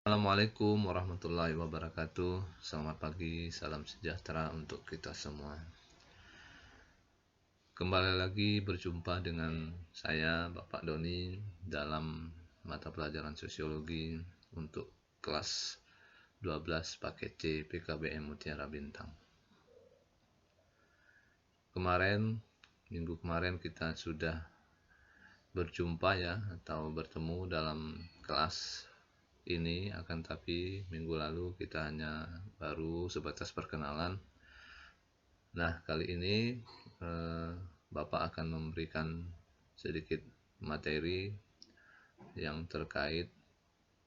Assalamualaikum warahmatullahi wabarakatuh. Selamat pagi, salam sejahtera untuk kita semua. Kembali lagi berjumpa dengan saya, Bapak Doni, dalam mata pelajaran sosiologi untuk kelas 12 paket C PKBM Mutiara Bintang. Minggu kemarin kita sudah berjumpa ya, atau bertemu dalam kelas ini, akan tapi minggu lalu kita hanya baru sebatas perkenalan. Nah, kali ini Bapak akan memberikan sedikit materi yang terkait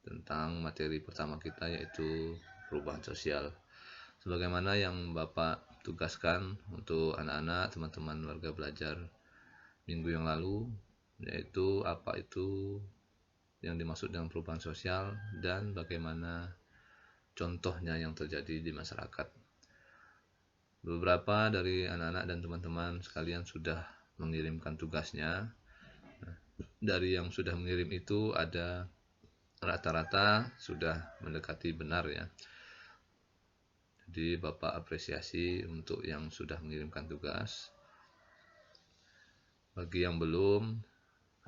tentang materi pertama kita, yaitu perubahan sosial. Sebagaimana yang Bapak tugaskan untuk anak-anak, teman-teman warga belajar minggu yang lalu, yaitu apa itu yang dimaksud dengan perubahan sosial dan bagaimana contohnya yang terjadi di masyarakat. Beberapa dari anak-anak dan teman-teman sekalian sudah mengirimkan tugasnya. Dari yang sudah mengirim itu ada rata-rata sudah mendekati benar ya. Jadi Bapak apresiasi untuk yang sudah mengirimkan tugas. Bagi yang belum,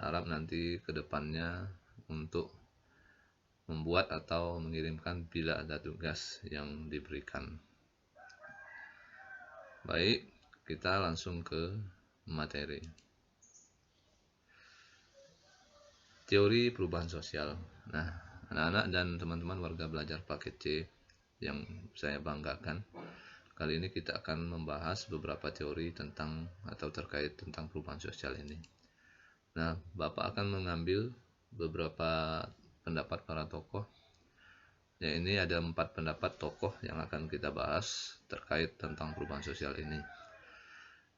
harap nanti ke depannya untuk membuat atau mengirimkan bila ada tugas yang diberikan. Baik, kita langsung ke materi. Teori perubahan sosial. Nah, anak-anak dan teman-teman warga belajar paket C yang saya banggakan, kali ini kita akan membahas beberapa teori tentang atau terkait tentang perubahan sosial ini. Nah, Bapak akan mengambil beberapa pendapat para tokoh. Ya, ini ada 4 pendapat tokoh yang akan kita bahas terkait tentang perubahan sosial ini.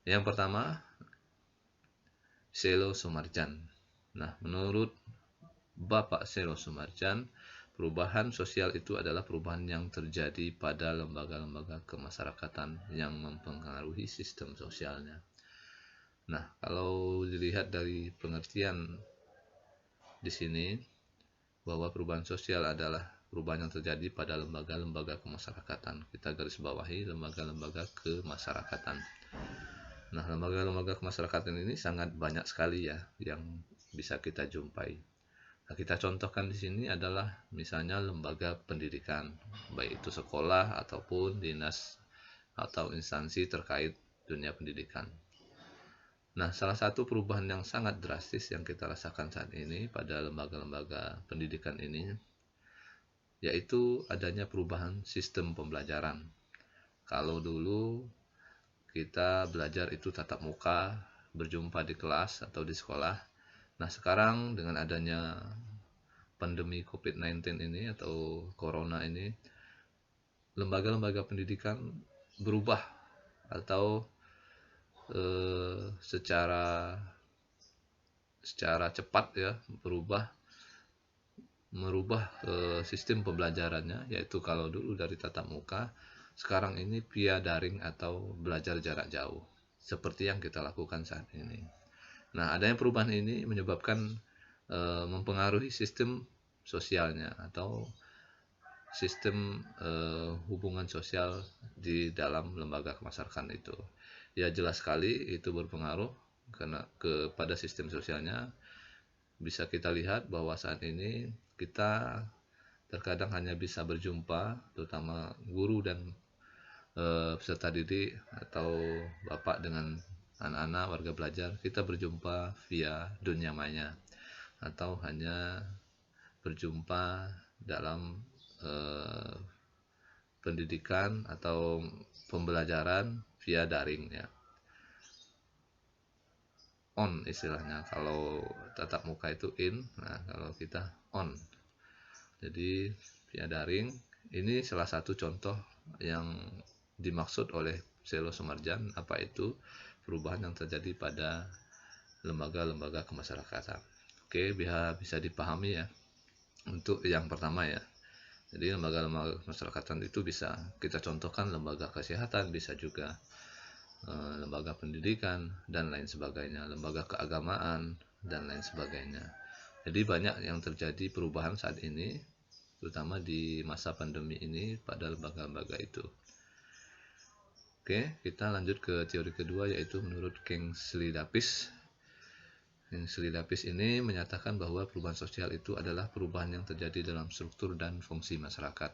Yang pertama, Selo Soemarjan. Nah, menurut Bapak Selo Soemarjan, perubahan sosial itu adalah perubahan yang terjadi pada lembaga-lembaga kemasyarakatan yang mempengaruhi sistem sosialnya. Nah, kalau dilihat dari pengertian di sini, bahwa perubahan sosial adalah perubahan yang terjadi pada lembaga-lembaga kemasyarakatan. Kita garis bawahi lembaga-lembaga kemasyarakatan. Nah, lembaga-lembaga kemasyarakatan ini sangat banyak sekali ya yang bisa kita jumpai. Nah, kita contohkan di sini adalah misalnya lembaga pendidikan, baik itu sekolah ataupun dinas atau instansi terkait dunia pendidikan. Nah, salah satu perubahan yang sangat drastis yang kita rasakan saat ini pada lembaga-lembaga pendidikan ini, yaitu adanya perubahan sistem pembelajaran. Kalau dulu kita belajar itu tatap muka, berjumpa di kelas atau di sekolah. Nah, sekarang dengan adanya pandemi COVID-19 ini atau corona ini, lembaga-lembaga pendidikan berubah atau secara cepat ya merubah sistem pembelajarannya, yaitu kalau dulu dari tatap muka, sekarang ini via daring atau belajar jarak jauh seperti yang kita lakukan saat ini. Nah, adanya perubahan ini menyebabkan mempengaruhi sistem sosialnya atau sistem hubungan sosial di dalam lembaga kemasyarakatan itu. Ya, jelas sekali itu berpengaruh karena kepada sistem sosialnya. Bisa kita lihat bahwa saat ini kita terkadang hanya bisa berjumpa, terutama guru dan peserta didik atau bapak dengan anak-anak warga belajar, kita berjumpa via dunia maya atau hanya berjumpa dalam pendidikan atau pembelajaran via daring ya, on istilahnya. Kalau tatap muka itu in, nah kalau kita on. Jadi via daring, ini salah satu contoh yang dimaksud oleh Selo Soemarjan, apa itu perubahan yang terjadi pada lembaga-lembaga kemasyarakatan. Oke, bisa dipahami ya. Untuk yang pertama ya, jadi lembaga-lembaga kemasyarakatan itu bisa kita contohkan lembaga kesehatan, bisa juga lembaga pendidikan dan lain sebagainya, lembaga keagamaan dan lain sebagainya. Jadi banyak yang terjadi perubahan saat ini terutama di masa pandemi ini pada lembaga-lembaga itu. Oke, kita lanjut ke teori kedua, yaitu menurut Kingsley Davis. Kingsley Davis ini menyatakan bahwa perubahan sosial itu adalah perubahan yang terjadi dalam struktur dan fungsi masyarakat.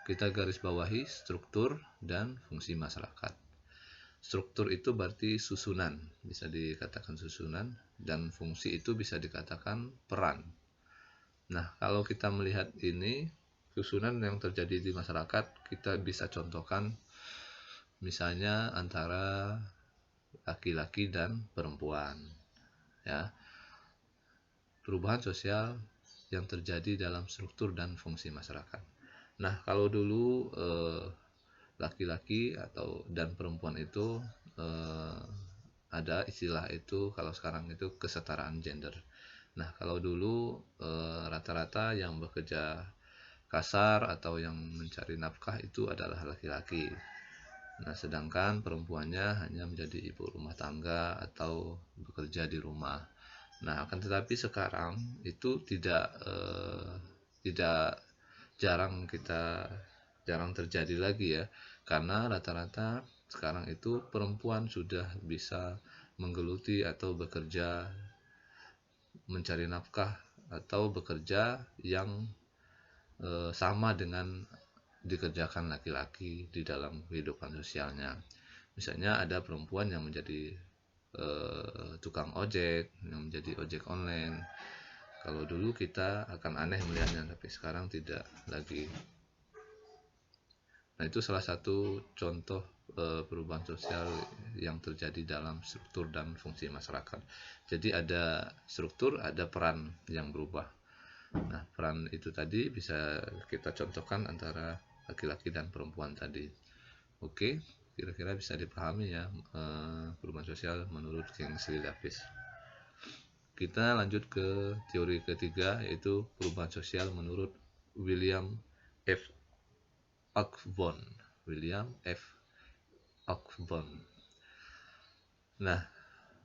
Kita garis bawahi struktur dan fungsi masyarakat. Struktur itu berarti susunan, bisa dikatakan susunan, dan fungsi itu bisa dikatakan peran. Nah, kalau kita melihat ini, susunan yang terjadi di masyarakat, kita bisa contohkan misalnya antara laki-laki dan perempuan, ya. Perubahan sosial yang terjadi dalam struktur dan fungsi masyarakat. Nah, kalau dulu laki-laki atau dan perempuan itu ada istilah itu, kalau sekarang itu kesetaraan gender. Nah, kalau dulu rata-rata yang bekerja kasar atau yang mencari nafkah itu adalah laki-laki. Nah, sedangkan perempuannya hanya menjadi ibu rumah tangga atau bekerja di rumah. Nah, akan tetapi sekarang itu tidak jarang terjadi lagi ya, karena rata-rata sekarang itu perempuan sudah bisa menggeluti atau bekerja mencari nafkah atau bekerja yang sama dengan dikerjakan laki-laki di dalam kehidupan sosialnya. Misalnya ada perempuan yang menjadi tukang ojek, yang menjadi ojek online. Kalau dulu kita akan aneh melihatnya, tapi sekarang tidak lagi. Nah, itu salah satu contoh perubahan sosial yang terjadi dalam struktur dan fungsi masyarakat. Jadi ada struktur, ada peran yang berubah. Nah, peran itu tadi bisa kita contohkan antara laki-laki dan perempuan tadi. Oke, kira-kira bisa dipahami ya perubahan sosial menurut Kingsley Davis. Kita lanjut ke teori ketiga, yaitu perubahan sosial menurut William F. Ogden. Nah,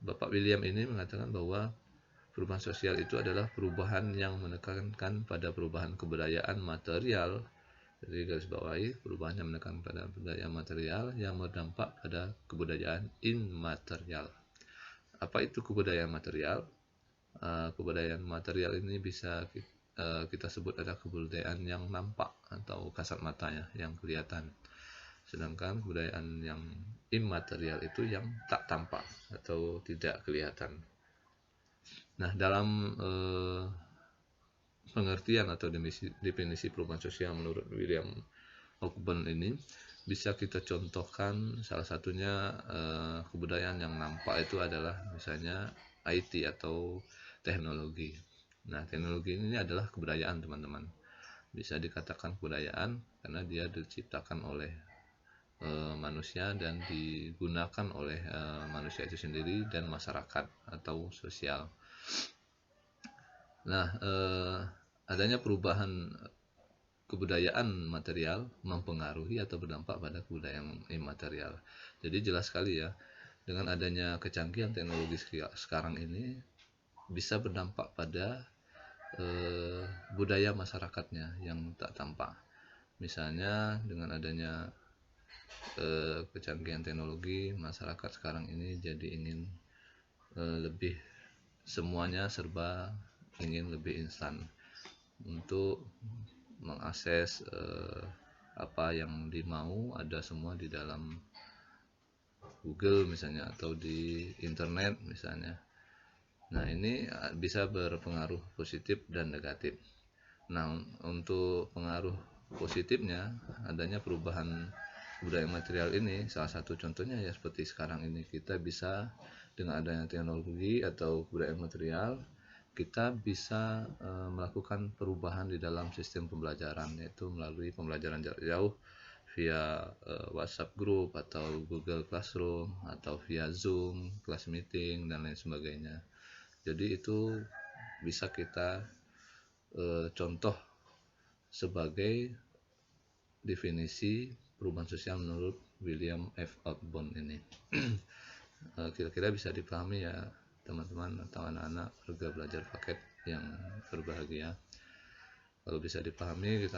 Bapak William ini mengatakan bahwa perubahan sosial itu adalah perubahan yang menekankan pada perubahan kebudayaan material. Jadi garis bawahi, perubahan yang menekankan pada kebudayaan material yang berdampak pada kebudayaan immaterial. Apa itu kebudayaan material? Kebudayaan material ini bisa kita sebut ada kebudayaan yang nampak atau kasat matanya yang kelihatan. Sedangkan kebudayaan yang immaterial itu yang tak tampak atau tidak kelihatan. Nah, dalam pengertian atau definisi perubahan sosial menurut William Ogden ini, bisa kita contohkan salah satunya kebudayaan yang nampak itu adalah misalnya IT atau teknologi. Nah, teknologi ini adalah kebudayaan, teman-teman. Bisa dikatakan kebudayaan karena dia diciptakan oleh manusia dan digunakan oleh manusia itu sendiri dan masyarakat atau sosial. Nah, adanya perubahan kebudayaan material mempengaruhi atau berdampak pada kebudayaan immaterial. Jadi jelas sekali ya, dengan adanya kecanggihan teknologi sekarang ini bisa berdampak pada budaya masyarakatnya yang tak tampak. Misalnya dengan adanya kecanggihan teknologi, masyarakat sekarang ini jadi ingin lebih, semuanya serba ingin lebih instan untuk mengakses apa yang dimau, ada semua di dalam Google misalnya atau di internet misalnya. Nah, ini bisa berpengaruh positif dan negatif. Nah, untuk pengaruh positifnya, adanya perubahan budaya material ini, salah satu contohnya ya seperti sekarang ini, kita bisa dengan adanya teknologi atau budaya material, kita bisa melakukan perubahan di dalam sistem pembelajaran, yaitu melalui pembelajaran jarak jauh via WhatsApp group atau Google Classroom atau via Zoom, class meeting dan lain sebagainya. Jadi itu bisa kita contoh sebagai definisi perubahan sosial menurut William F. Ogden ini. Kira-kira bisa dipahami ya teman-teman atau anak-anak warga belajar paket yang berbahagia. Kalau bisa dipahami, kita